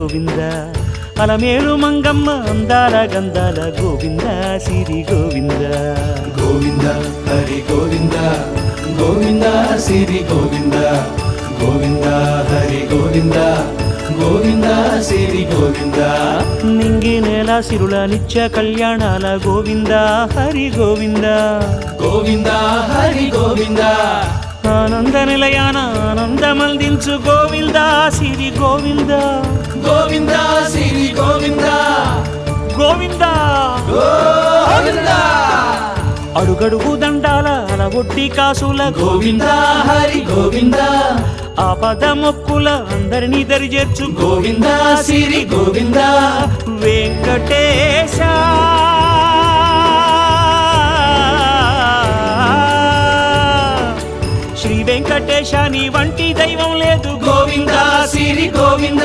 గోవింద అలమేలు మంగమ్మ అందాల గంధాల గోవింద సిరి గోవింద గోవింద హరి గోవింద గోవింద సిరి గోవింద గోవింద హరి గోవింద గోవింద సిరి గోవింద నింగి నేల సిరుల నిత్య కళ్యాణాల గోవింద హరి గోవింద గోవింద హరి గోవింద ఆనంద నిలయాన ఆనందమందించు గోవింద సిరి గోవింద గోవింద సిరి గోవింద గోవింద గోవింద అడుగడుగు దండాల అలవొడ్డి కాసుల గోవింద హరి గోవింద ఆపద మొక్కుల అందరినీ దరిచేర్చు గోవింద సిరి గోవింద వెంకటేశ శ్రీ వెంకటేశ నీ వంటి దైవం లేదు గోవింద సిరి గోవింద